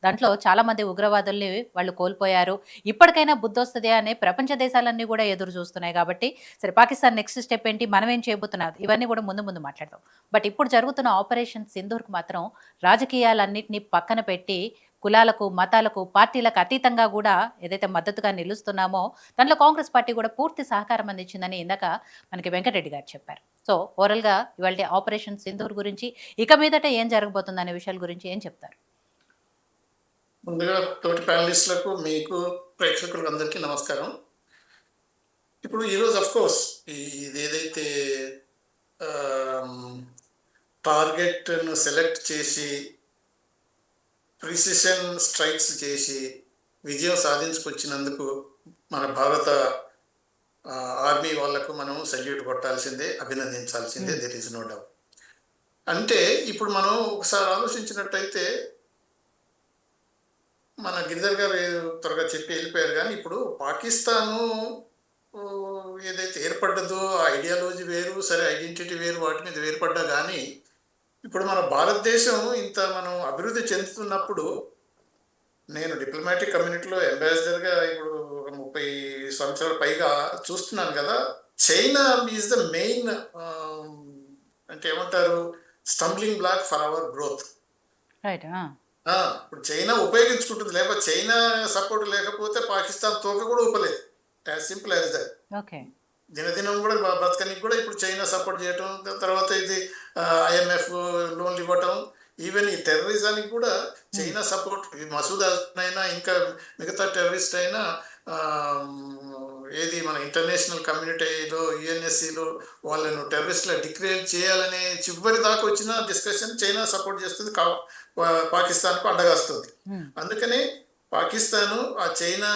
దాంట్లో చాలామంది ఉగ్రవాదుల్ని వాళ్ళు కోల్పోయారు. ఇప్పటికైనా బుద్ధొస్తది అని ప్రపంచ దేశాలన్నీ గూడా ఎదురు చూస్తున్నాయి గాబట్టి, సరే పాకిస్తాన్ నెక్స్ట్ స్టెప్ ఏంటి? మనమేం చేయబోతున్నాం? ఇవన్నీ గూడా ముందు ముందు మాట్లాడదాం. బట్ ఇప్పుడు జరుగుతున్న ఆపరేషన్ సింధూర్‌కి మాత్రం రాజకీయాలన్నిటిని పక్కన పెట్టి కులాలకు, మతాలకు, పార్టీలకు అతీతంగా గూడా ఏదైతే మద్దతుగా నిలుస్తున్నామో, దాంట్లో కాంగ్రెస్ పార్టీ గూడా పూర్తి సహకారం అందించిందని ఇందాక మనకి వెంకటరెడ్డి గారు చెప్పారు. సో, ఓవరాల్‌గా ఇవాల్టి ఆపరేషన్ సింధూర్ గురించి, ఇక మీదట ఏం జరగబోతుందనే విషయాల గురించి ఏం చెప్తారు? ముందుగా తోటి ప్యానలిస్టులకు, మీకు, ప్రేక్షకులకు అందరికీ నమస్కారం. ఇప్పుడు ఈరోజు అఫ్కోర్స్ ఇదేదైతే టార్గెట్ను సెలెక్ట్ చేసి ప్రిసిషన్ స్ట్రైక్స్ చేసి విజయం సాధించుకొచ్చినందుకు మన భారత ఆర్మీ వాళ్లకు మనం సెల్యూట్ కొట్టాల్సిందే, అభినందించాల్సిందే. There is no doubt. అంటే ఇప్పుడు మనం ఒకసారి ఆలోచించినట్టయితే మన గిరిధర్ గారు త్వరగా చెప్పి వెళ్ళిపోయారు, కానీ ఇప్పుడు పాకిస్తాను ఏదైతే ఏర్పడ్డదో ఆ ఐడియాలజీ వేరు, సరే ఐడెంటిటీ వేరు, వాటి మీద వేరుపడ్డా కానీ ఇప్పుడు మన భారతదేశం ఇంత మనం అభివృద్ధి చెందుతున్నప్పుడు, నేను డిప్లొమాటిక్ కమ్యూనిటీలో అంబాసిడర్గా ఇప్పుడు ఒక 30 సంవత్సరాల పైగా చూస్తున్నాను కదా. చైనా ఈజ్ ద మెయిన్ అంటే ఏమంటారు, stumbling block for our growth. Right. ఇప్పుడు చైనా ఉపయోగించుకుంటుంది, లేకపోతే చైనా సపోర్ట్ లేకపోతే పాకిస్తాన్ తోక కూడా ఊపలేదు. As simple as that. Okay. దినదినం కూడా బ్రతకనికి కూడా ఇప్పుడు చైనా సపోర్ట్ చేయటం, తర్వాత ఇది ఐఎంఎఫ్ లోన్లు ఇవ్వటం, ఈవెన్ ఈ టెర్రరిజానికి కూడా చైనా సపోర్ట్. మసూద్ అజర్ అయినా ఇంకా మిగతా టెర్రరిస్ట్ అయినా ఏది మన ఇంటర్నేషనల్ కమ్యూనిటీలో యుఎన్ఎస్సిలో వాళ్ళను టెర్రరిస్ట్లా డిక్లేర్ చేయాలనే చివరి దాకా వచ్చిన డిస్కషన్ చైనా సపోర్ట్ చేస్తుంది, పాకిస్తాన్కు అండగాస్తుంది. అందుకనే పాకిస్తాను ఆ చైనా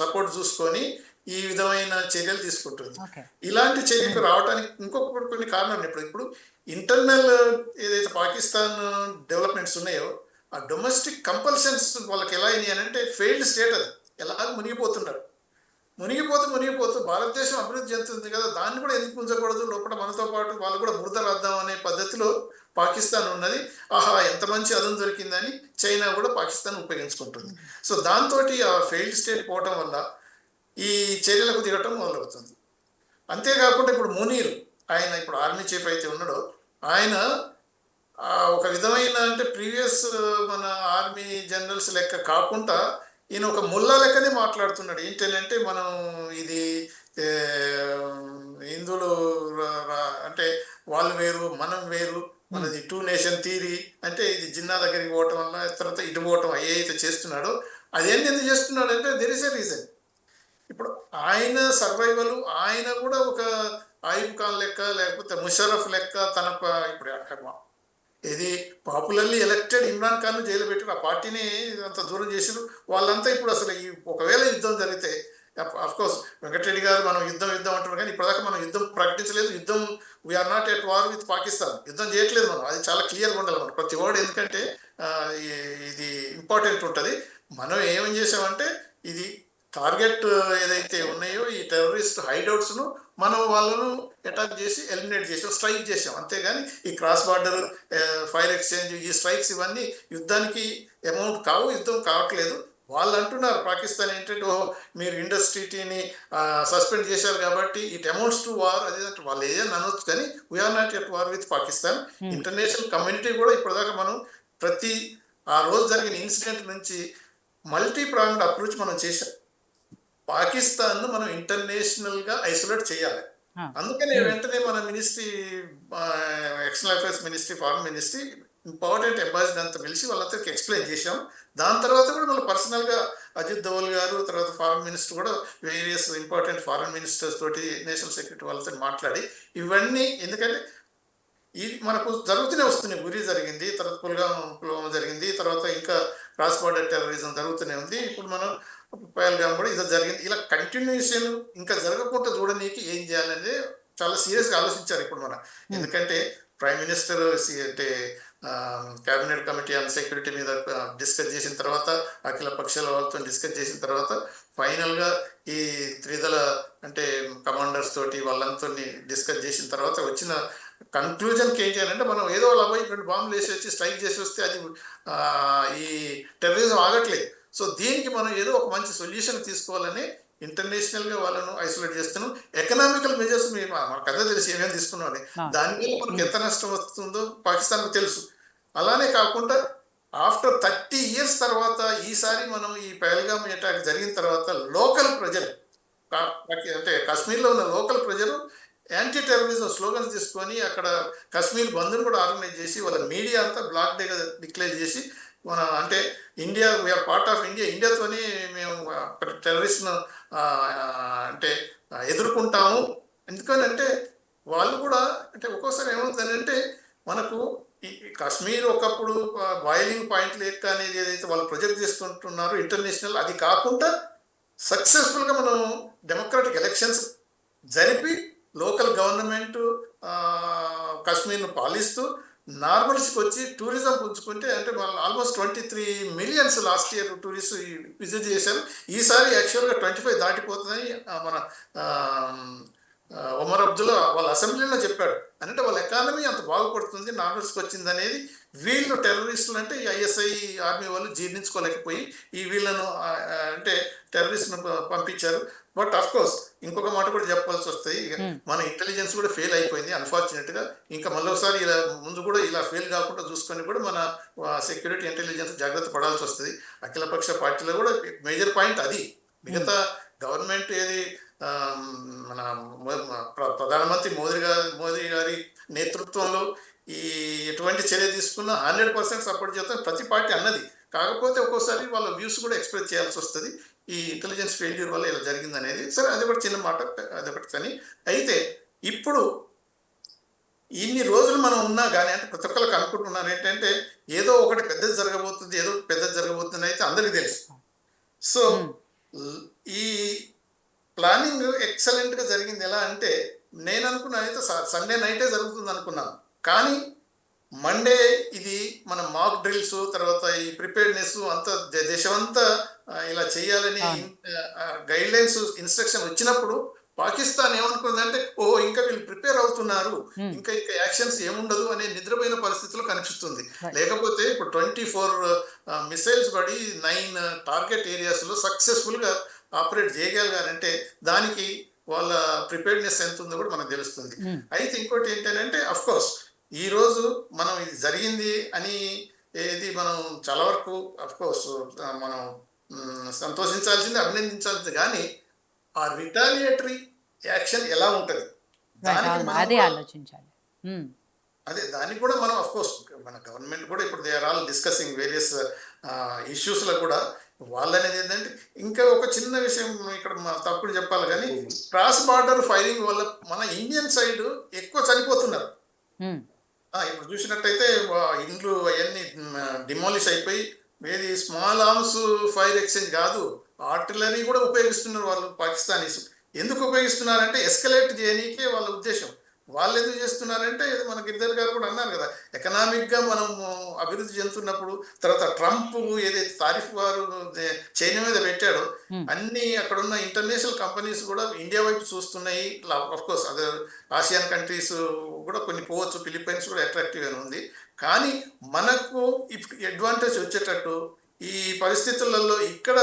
సపోర్ట్ చూసుకొని ఈ విధమైన చర్యలు తీసుకుంటుంది. ఇలాంటి చర్యకు రావడానికి ఇంకొక కొన్ని కారణాలు. ఇప్పుడు ఇంటర్నల్ ఏదైతే పాకిస్తాన్ డెవలప్మెంట్స్ ఉన్నాయో, ఆ డొమెస్టిక్ కంపల్షన్స్ వాళ్ళకి ఎలా అయినాయి అని అంటే ఫెయిల్డ్ స్టేట్, అది ఎలా మునిగిపోతున్నారు. మునిగిపోతూ భారతదేశం అభివృద్ధి చెందుతుంది కదా, దాన్ని కూడా ఎందుకు ఉంచకూడదు, లోపల మనతో పాటు వాళ్ళు కూడా బురద రాద్దాం అనే పద్ధతిలో పాకిస్తాన్ ఉన్నది. ఆహా, ఎంత మంచి అదం దొరికిందని చైనా కూడా పాకిస్తాన్ ఉపయోగించుకుంటుంది. సో దాంతో ఆ ఫెయిల్డ్ స్టేట్ పోవటం వల్ల ఈ చర్యలకు దిగటం మొదలవుతుంది. అంతేకాకుండా ఇప్పుడు మునీర్, ఆయన ఇప్పుడు ఆర్మీ చీఫ్ అయితే ఉన్నాడో, ఆయన ఒక విధమైన అంటే ప్రీవియస్ మన ఆర్మీ జనరల్స్ లెక్క కాకుండా ఈయన ఒక ముల్లా లెక్కనే మాట్లాడుతున్నాడు. ఏంటంటే మనం ఇది హిందువులు అంటే వాళ్ళు వేరు, మనం వేరు, మనది 2 నేషన్ థియరీ అంటే ఇది జిన్నా దగ్గరికి పోవటం వల్ల, తర్వాత ఇటు పోవటం అయితే చేస్తున్నాడో, అదేంటి ఎందుకు చేస్తున్నాడు అంటే దెర్ ఇస్ ఎ రీజన్. ఇప్పుడు ఆయన సర్వైవల్, ఆయన కూడా ఒక ఆయుబ్ ఖాన్ లెక్క లేకపోతే ముషరఫ్ లెక్క తన ఇప్పుడు ఇది popularly elected Imran Khan jail పెట్టారు, ఆ పార్టీని అంత దూరం చేసారు. వాళ్ళంతా ఇప్పుడు అసలు ఈ ఒకవేళ యుద్ధం జరిగితే, అఫ్కోర్స్ వెంకటరెడ్డి గారు మనం యుద్ధం అంటున్నారు, కానీ ఇప్పటిదాకా మనం యుద్ధం ప్రకటించలేదు. యుద్ధం we are not at war with Pakistan, యుద్ధం చేయట్లేదు మనం. అది చాలా క్లియర్గా ఉండాలి మనం ప్రతి వర్డ్, ఎందుకంటే ఇది ఇంపార్టెంట్ ఉంటుంది. మనం ఏమేం చేసామంటే ఇది టార్గెట్ ఏదైతే ఉన్నాయో ఈ టెర్రరిస్ట్ హైడౌట్స్ను మనం వాళ్ళను అటాక్ చేసి ఎలిమినేట్ చేసాం, స్ట్రైక్ చేసాం. అంతేగాని ఈ క్రాస్ బార్డర్ ఫైర్ ఎక్స్చేంజ్, ఈ స్ట్రైక్స్ ఇవన్నీ యుద్ధానికి అమౌంట్ కావు, యుద్ధం కావట్లేదు. వాళ్ళు అంటున్నారు పాకిస్తాన్ ఏంటంటే, ఓ మీరు ఇండస్ట్రీని సస్పెండ్ చేశారు కాబట్టి ఇట్ అమౌంట్స్ టు వార్, అదే వాళ్ళు ఏదైనా అనొచ్చు, కానీ we are not at war with Pakistan. International community కూడా ఇప్పటిదాకా మనం ప్రతి ఆ రోజు జరిగిన ఇన్సిడెంట్ నుంచి మల్టీ ప్రాంగ్డ్ అప్రోచ్ మనం చేసాం. పాకిస్తాన్ మనం ఇంటర్నేషనల్గా ఐసోలేట్ చేయాలి. అందుకని వెంటనే మన ministry, external affairs ministry, foreign ministry important ambassador అంతా పిలిచి వాళ్ళందరికీ ఎక్స్ప్లెయిన్ చేశాం. దాని తర్వాత కూడా మన పర్సనల్గా అజిత్ దోవల్ గారు, తర్వాత ఫారెన్ మినిస్టర్ కూడా వేరియస్ ఇంపార్టెంట్ ఫారెన్ మినిస్టర్స్ తోటి, నేషనల్ సెక్రటరీ వాళ్ళతో మాట్లాడి ఇవన్నీ, ఎందుకంటే ఇది మనకు జరుగుతూనే వస్తున్నాయి. గురి జరిగింది, తర్వాత పుల్వామా జరిగింది, తర్వాత ఇంకా క్రాస్ బార్డర్ టెర్రరిజం జరుగుతూనే ఉంది. ఇప్పుడు మనం పహల్గామ్ కూడా ఇది జరిగింది. ఇలా కంటిన్యూషన్ ఇంకా జరగకుండా చూడనీకి ఏం చేయాలనేది చాలా సీరియస్గా ఆలోచించారు ఇప్పుడు మనం. ఎందుకంటే ప్రైమ్ మినిస్టర్ అంటే క్యాబినెట్ కమిటీ ఆన్ సెక్యూరిటీ మీద డిస్కస్ చేసిన తర్వాత, అఖిల పక్షాల వాళ్ళతో డిస్కస్ చేసిన తర్వాత, ఫైనల్గా ఈ త్రిదళ అంటే కమాండర్స్ తోటి వాళ్ళంతా డిస్కస్ చేసిన తర్వాత వచ్చిన కన్క్లూజన్కి ఏం చేయాలంటే మనం ఏదో అలా పోయి 2 బాంబులు వేసి వచ్చి స్ట్రైక్ చేసి వస్తే అది ఈ టెర్రరిజం ఆగట్లేదు. సో దీనికి మనం ఏదో ఒక మంచి సొల్యూషన్ తీసుకోవాలని ఇంటర్నేషనల్గా వాళ్ళను ఐసోలేట్ చేస్తున్నాం. ఎకనామికల్ మెజర్స్ మనకు అదే తెలిసి ఏమేమి తీసుకున్నామని దానివల్ల మనకు ఎంత నష్టం వస్తుందో పాకిస్తాన్కు తెలుసు. అలానే కాకుండా ఆఫ్టర్ 30 years తర్వాత ఈసారి మనం ఈ పహల్గామ్ అటాక్ జరిగిన తర్వాత లోకల్ ప్రజలు అంటే కాశ్మీర్లో ఉన్న లోకల్ ప్రజలు యాంటీ టెర్రరిజం స్లోగన్స్ తీసుకొని అక్కడ కాశ్మీర్ బంద్ను కూడా ఆర్గనైజ్ చేసి వాళ్ళ మీడియా అంతా బ్లాక్ డేగా డిక్లేర్ చేసి మన అంటే India we are part of India, ఇండియాతోనే మేము టెర్రరిస్ట్ను అంటే ఎదుర్కొంటాము. ఎందుకనంటే వాళ్ళు కూడా అంటే ఒక్కోసారి ఏమవుతుందంటే మనకు ఈ కాశ్మీర్ ఒకప్పుడు బాయిలింగ్ పాయింట్ లెక్క అనేది ఏదైతే వాళ్ళు ప్రొజెక్ట్ చేస్తుంటున్నారో ఇంటర్నేషనల్, అది కాకుండా సక్సెస్ఫుల్గా మనం డెమోక్రాటిక్ ఎలక్షన్స్ జరిపి లోకల్ గవర్నమెంట్ కాశ్మీర్ను పాలిస్తూ నార్మల్స్కి వచ్చి టూరిజం పుంజుకుంటే అంటే వాళ్ళు almost 23 million last year tourist visit చేశారు. ఈసారి యాక్చువల్గా 25 దాటిపోతుందని మన ఒమర్ అబ్దుల్లా వాళ్ళ అసెంబ్లీలో చెప్పాడు. అంటే వాళ్ళ ఎకానమీ అంత బాగుపడుతుంది నార్మల్స్కి వచ్చింది అనేది. వీళ్ళు టెర్రరిస్టులు అంటే ఈ ఐఎస్ఐ ఆర్మీ వాళ్ళు జీర్ణించుకోలేకపోయి ఈ వీళ్ళను అంటే టెర్రరిస్ట్ను పంపించారు. బట్ అఫ్ కోర్స్ ఇంకొక మాట కూడా చెప్పాల్సి వస్తాయి, మన ఇంటెలిజెన్స్ కూడా ఫెయిల్ అయిపోయింది అన్ఫార్చునేట్గా. ఇంకా మళ్ళీ ఒకసారి ఇలా ముందు కూడా ఇలా ఫెయిల్ కాకుండా చూసుకొని కూడా మన సెక్యూరిటీ ఇంటెలిజెన్స్ జాగ్రత్త పడాల్సి వస్తుంది. అఖిలపక్ష పార్టీలో కూడా మేజర్ పాయింట్ అది. మిగతా గవర్నమెంట్ ఏది మన ప్రధానమంత్రి మోదీ గారి నేతృత్వంలో ఈ ఎటువంటి చర్య తీసుకున్నా 100% సపోర్ట్ చేస్తాం ప్రతి పార్టీ అన్నది. కాకపోతే ఒక్కోసారి వాళ్ళ వ్యూస్ కూడా ఎక్స్ప్రెస్ చేయాల్సి వస్తుంది. ఈ ఇంటెలిజెన్స్ ఫెయిల్యూర్ వల్ల ఇలా జరిగింది అనేది. సరే అది కూడా చిన్న మాట, అదొకటి. కానీ అయితే ఇప్పుడు ఇన్ని రోజులు మనం ఉన్నా కానీ అంటే ప్రతి ఒక్కరికి అనుకుంటున్నారు ఏంటంటే ఏదో ఒకటి పెద్దది జరగబోతుంది, ఏదో పెద్దది జరగబోతుంది అయితే అందరికీ తెలుసు. సో ఈ ప్లానింగ్ ఎక్సలెంట్గా జరిగింది. ఎలా అంటే నేను అనుకున్నాను అయితే సండే నైటే జరుగుతుంది అనుకున్నాను, కానీ మండే ఇది మన మాక్ డ్రిల్స్ తర్వాత ఈ ప్రిపేర్నెస్ అంతా దేశమంతా ఇలా చేయాలని గైడ్ లైన్స్ ఇన్స్ట్రక్షన్ వచ్చినప్పుడు పాకిస్తాన్ ఏమనుకుందంటే ఇంకా వీళ్ళు ప్రిపేర్ అవుతున్నారు, ఇంకా యాక్షన్స్ ఏముండదు అనే నిద్రపోయిన పరిస్థితుల్లో కనిపిస్తుంది. లేకపోతే ఇప్పుడు 24 మిసైల్స్ పడి 9 టార్గెట్ ఏరియాస్లో సక్సెస్ఫుల్గా ఆపరేట్ చేయగలిగారంటే దానికి వాళ్ళ ప్రిపేర్నెస్ ఎంత ఉందో కూడా మనకు తెలుస్తుంది. అయితే ఇంకోటి ఏంటంటే అఫ్ కోర్స్ ఈరోజు మనం ఇది జరిగింది అని ఏది మనం చాలా వరకు అఫ్ కోర్స్ మనం సంతోషించాల్సింది, అభినందించాల్సింది. కానీ ఆ రిటాలియేటరీ యాక్షన్ ఎలా ఉంటుంది అదే ఆలోచించాలి. అదే దానికి కూడా మనం అఫ్ కోర్స్ మన గవర్నమెంట్ కూడా ఇప్పుడు they are all discussing various ఇష్యూస్లో కూడా వాళ్ళనేది ఏంటంటే ఇంకా ఒక చిన్న విషయం ఇక్కడ తప్పుడు చెప్పాలి కానీ క్రాస్ బార్డర్ ఫైరింగ్ వల్ల మన ఇండియన్ సైడ్ ఎక్కువ చనిపోతున్నారు. ఇప్పుడు చూసినట్టయితే ఇండ్లు అవన్నీ డిమాలిష్ అయిపోయి ఏది స్మాల్ ఆర్మ్స్ ఫైర్ ఎక్స్చేంజ్ కాదు, ఆర్టిలరీ కూడా ఉపయోగిస్తున్నారు వాళ్ళు పాకిస్తానీస్. ఎందుకు ఉపయోగిస్తున్నారంటే ఎస్కలేట్ చేయనీకే వాళ్ళ ఉద్దేశం. వాళ్ళు ఎందుకు చేస్తున్నారంటే మన గిరిధర్ గారు కూడా అన్నారు కదా, ఎకనామిక్గా మనం అభివృద్ధి చెందుతున్నప్పుడు తర్వాత ట్రంప్ ఏదైతే తారిఫ్ వారు చైనా మీద పెట్టాడో అన్ని అక్కడ ఉన్న ఇంటర్నేషనల్ కంపెనీస్ కూడా ఇండియా వైపు చూస్తున్నాయి. కోర్స్ అదర్ ఆసియన్ కంట్రీస్ కూడా కొన్ని పోవచ్చు, ఫిలిప్పైన్స్ కూడా అట్రాక్టివ్గా ఉంది. కానీ మనకు ఇప్పుడు అడ్వాంటేజ్ వచ్చేటట్టు ఈ పరిస్థితులలో ఇక్కడ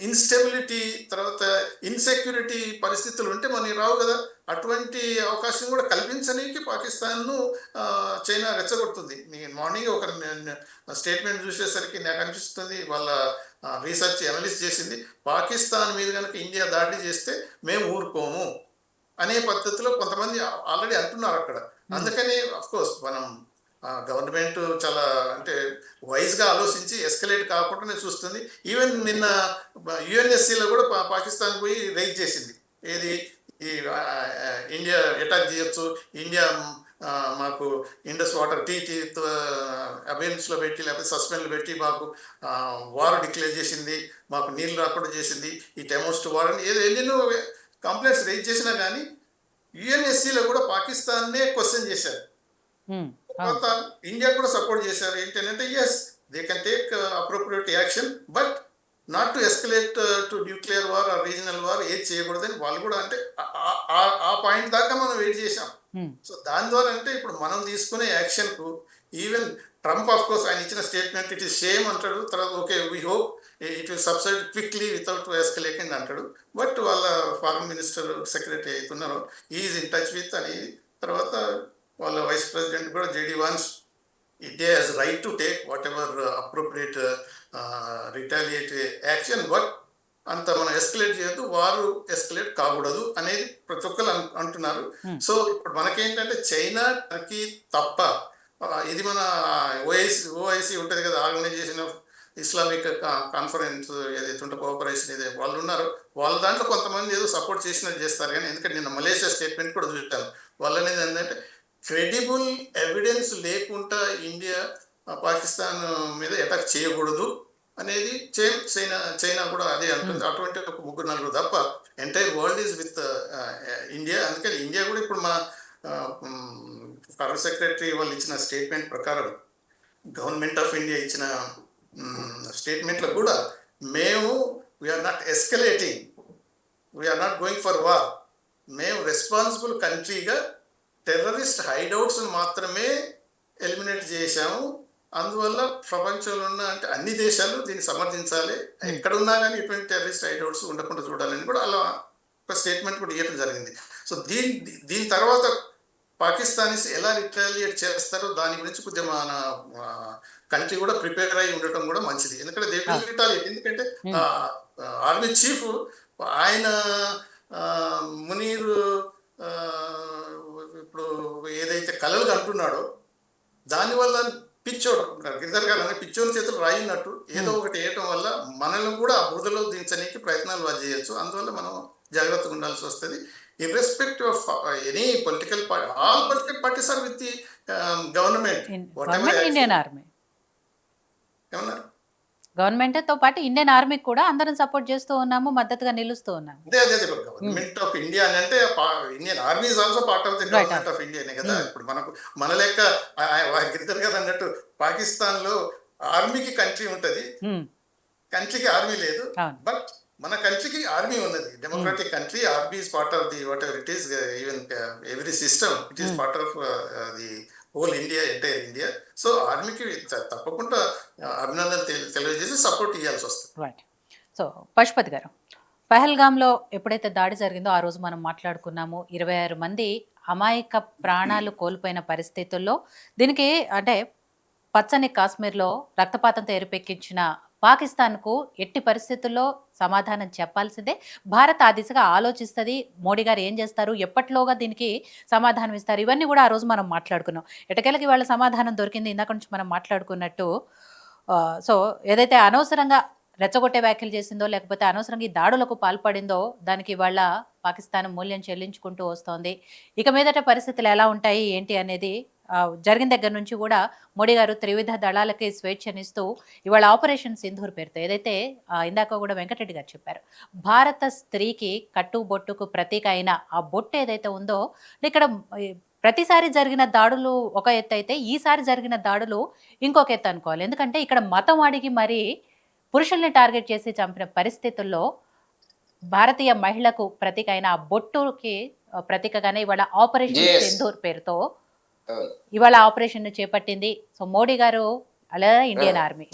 ఇన్స్టెబిలిటీ తర్వాత ఇన్సెక్యూరిటీ పరిస్థితులు ఉంటే మనకి రావు కదా. అటువంటి అవకాశం కూడా కల్పించడానికి పాకిస్తాన్ను చైనా రెచ్చగొడుతుంది. నేను మార్నింగ్ ఒక స్టేట్మెంట్ చూసేసరికి నాకు అనిపిస్తుంది వాళ్ళ రీసెర్చ్ అనలిస్ట్ చేసింది, పాకిస్తాన్ మీద కనుక ఇండియా దాడి చేస్తే మేము ఊరుకోము అనే పద్ధతిలో కొంతమంది ఆల్రెడీ అంటున్నారు అక్కడ. అందుకని అఫ్కోర్స్ మనం గవర్నమెంట్ చాలా అంటే వైజ్గా ఆలోచించి ఎస్కలేట్ కాకుండా చూస్తుంది. ఈవెన్ నిన్న యుఎన్ఎస్సీలో కూడా పాకిస్తాన్ పోయి రైజ్ చేసింది, ఏది ఈ ఇండియా అటాక్ చేయొచ్చు, ఇండియా మాకు ఇండస్ వాటర్ టీటీ అబెన్స్లో పెట్టి లేకపోతే సస్పెండ్లో పెట్టి మాకు వార్ డిక్లేర్ చేసింది, మాకు నీళ్ళు రాకుండా చేసింది, ఈ టెమోస్ట్ వార్ అని ఏదో ఎన్నెన్నో కంప్లైంట్స్ రైజ్ చేసినా కానీ యుఎన్ఎస్సీలో కూడా పాకిస్తాన్నే క్వశ్చన్ చేశారు. తర్వాత ఇండియా కూడా సపోర్ట్ చేశారు. ఏంటంటే as they can take appropriate action, but not to escalate to nuclear war or regional war ఏది చేయకూడదని వాళ్ళు కూడా అంటే ఆ పాయింట్ దాకా మనం వెయిట్ చేసాం. ఉమ్, సో దాని ద్వారా అంటే ఇప్పుడు మనం తీసుకునే యాక్షన్కు ఈవెన్ ట్రంప్ ఆఫ్ కోర్స్ ఆయన ఇచ్చిన స్టేట్మెంట్ ఇట్ ఈస్ షేమ్ అంటాడు, తర్వాత okay we hope it will subside quickly without escalating అంటాడు. బట్ వాళ్ళ ఫారెన్ మినిస్టర్ సెక్రటరీ అవుతున్నారో ఈజ్ ఇన్ టచ్ విత్ అనేది, తర్వాత వాళ్ళ వైస్ ప్రెసిడెంట్ కూడా JD Vance India has right to take whatever appropriate retaliatory action, but అంత మనం escalate చేయొద్దు, వారు ఎస్కలేట్ కాకూడదు అనేది ప్రతి ఒక్కరు అంటున్నారు. ఉమ్, సో ఇప్పుడు మనకేంటంటే చైనా టర్కీ తప్ప ఇది మన ఓఐసి ఉంటుంది కదా, ఆర్గనైజేషన్ ఆఫ్ ఇస్లామిక్ కాన్ఫరెన్స్ ఏదైతే ఉంటే కోఆపరేషన్ ఏదైతే వాళ్ళు ఉన్నారు, వాళ్ళ దాంట్లో కొంతమంది ఏదో సపోర్ట్ చేసినట్టు చేస్తారు. కానీ ఎందుకంటే నిన్న మలేషియా స్టేట్మెంట్ కూడా చూస్తాను వాళ్ళు అనేది ఏంటంటే క్రెడిబుల్ ఎవిడెన్స్ లేకుండా ఇండియా పాకిస్తాన్ మీద అటాక్ చేయకూడదు అనేది చైనా కూడా అదే అంటుంది. అటువంటి ఒక 3-4 తప్ప entire world is with India. అందుకని ఇండియా కూడా ఇప్పుడు మన ఫారెన్ సెక్రటరీ వాళ్ళు ఇచ్చిన స్టేట్మెంట్ ప్రకారం, గవర్నమెంట్ ఆఫ్ ఇండియా ఇచ్చిన స్టేట్మెంట్లో కూడా మేము we are not escalating, we are not going for war, మేము రెస్పాన్సిబుల్ కంట్రీగా టెర్రరిస్ట్ హైడౌట్స్ని మాత్రమే ఎలిమినేట్ చేశాము. అందువల్ల ప్రపంచంలో ఉన్న అంటే అన్ని దేశాలు దీన్ని సమర్థించాలి, ఎక్కడున్నా కానీ ఇటువంటి టెర్రరిస్ట్ హైడౌట్స్ ఉండకుండా చూడాలని కూడా అలా ఒక స్టేట్మెంట్ కూడా ఇవ్వడం జరిగింది. సో దీని తర్వాత పాకిస్తానీస్ ఎలా రిటాలియేట్ చేస్తారో దాని గురించి కొద్దిగా మన కంట్రీ కూడా ప్రిపేర్ అయి ఉండటం కూడా మంచిది. ఎందుకంటే దే విల్ రిటాలియేట్. ఎందుకంటే ఆర్మీ చీఫ్ ఆయన మునీర్ ఇప్పుడు ఏదైతే కలలు అంటున్నాడో దానివల్ల పిచ్చోడు గిరిధర్ గారు అనే పిచ్చోని చేతులు రాయినట్టు ఏదో ఒకటి వేయటం వల్ల మనల్ని కూడా ఆ బురదలో దించడానికి ప్రయత్నాలు వాళ్ళు చేయొచ్చు. అందువల్ల మనం జాగ్రత్తగా ఉండాల్సి వస్తుంది. Irrespective of any political party, all political parties are with the government. Indian army, ఏమన్నారు? గవర్నమెంట్తో పాటు ఇండియన్ ఆర్మీకి కూడా అందరం సపోర్ట్ చేస్తూ ఉన్నాము, మద్దతుగా నిలుస్తూ ఉన్నాము. అదే గవర్నమెంట్ ఆఫ్ ఇండియా అని అంటే Indian army is also part of the government of ఇండియానే కదా. ఇప్పుడు మన లెక్క గిరిధర్ కదా అన్నట్టు పాకిస్తాన్ లో ఆర్మీకి కంట్రీ ఉంటది, కంట్రీకి ఆర్మీ లేదు. బట్ మన కంట్రీకి ఆర్మీ ఉన్నది, democratic country. Army is part of the what ever it is, even every system it is part of the whole India, entire India. So ఆర్మీకి తప్పకుండా అభినందన తెలియజేసి సపోర్ట్ ఇవ్వాల్సి వస్తుంది. రైట్. సో పశుపతి గారు, పహల్గామ్లో ఎప్పుడైతే దాడి జరిగిందో ఆ రోజు మనం మాట్లాడుకున్నాము. 26 మంది అమాయక ప్రాణాలు కోల్పోయిన పరిస్థితుల్లో దీనికి అంటే పచ్చని కాశ్మీర్లో రక్తపాతంతో ఎరిపెక్కించిన పాకిస్తాన్కు ఎట్టి పరిస్థితుల్లో సమాధానం చెప్పాల్సిందే. భారత్ ఆ దిశగా ఆలోచిస్తుంది. మోడీ గారు ఏం చేస్తారు, ఎప్పట్లోగా దీనికి సమాధానం ఇస్తారు, ఇవన్నీ కూడా ఆ రోజు మనం మాట్లాడుకున్నాం. ఎటకెలకి వాళ్ళ సమాధానం దొరికింది ఇందాక నుంచి మనం మాట్లాడుకున్నట్టు. సో ఏదైతే అనవసరంగా రెచ్చగొట్టే వ్యాఖ్యలు చేసిందో లేకపోతే అనవసరంగా ఈ దాడులకు పాల్పడిందో దానికి వాళ్ళ పాకిస్తాన్ మూల్యం చెల్లించుకుంటూ వస్తోంది. ఇక మీదట పరిస్థితులు ఎలా ఉంటాయి ఏంటి అనేది జరిగిన దగ్గర నుంచి కూడా మోడీ గారు త్రివిధ దళాలకి స్వేచ్ఛనిస్తూ ఇవాళ ఆపరేషన్ సింధూర్ పేరుతో ఏదైతే ఇందాక కూడా వెంకటరెడ్డి గారు చెప్పారు, భారత స్త్రీకి కట్టుబొట్టుకు ప్రతీక అయిన ఆ బొట్టు ఏదైతే ఉందో ఇక్కడ ప్రతిసారి జరిగిన దాడులు ఒక ఎత్తు అయితే ఈసారి జరిగిన దాడులు ఇంకొక ఎత్తు అనుకోవాలి. ఎందుకంటే ఇక్కడ మతం అడిగి మరీ పురుషుల్ని టార్గెట్ చేసి చంపిన పరిస్థితుల్లో భారతీయ మహిళకు ప్రతీక అయిన ఆ బొట్టుకి ప్రతీకగానే ఇవాళ ఆపరేషన్ సింధూర్ పేరుతో ఇవాళ ఆపరేషన్ చేపట్టింది. సో మోడీ గారు అలా ఇండియన్ ఆర్మీ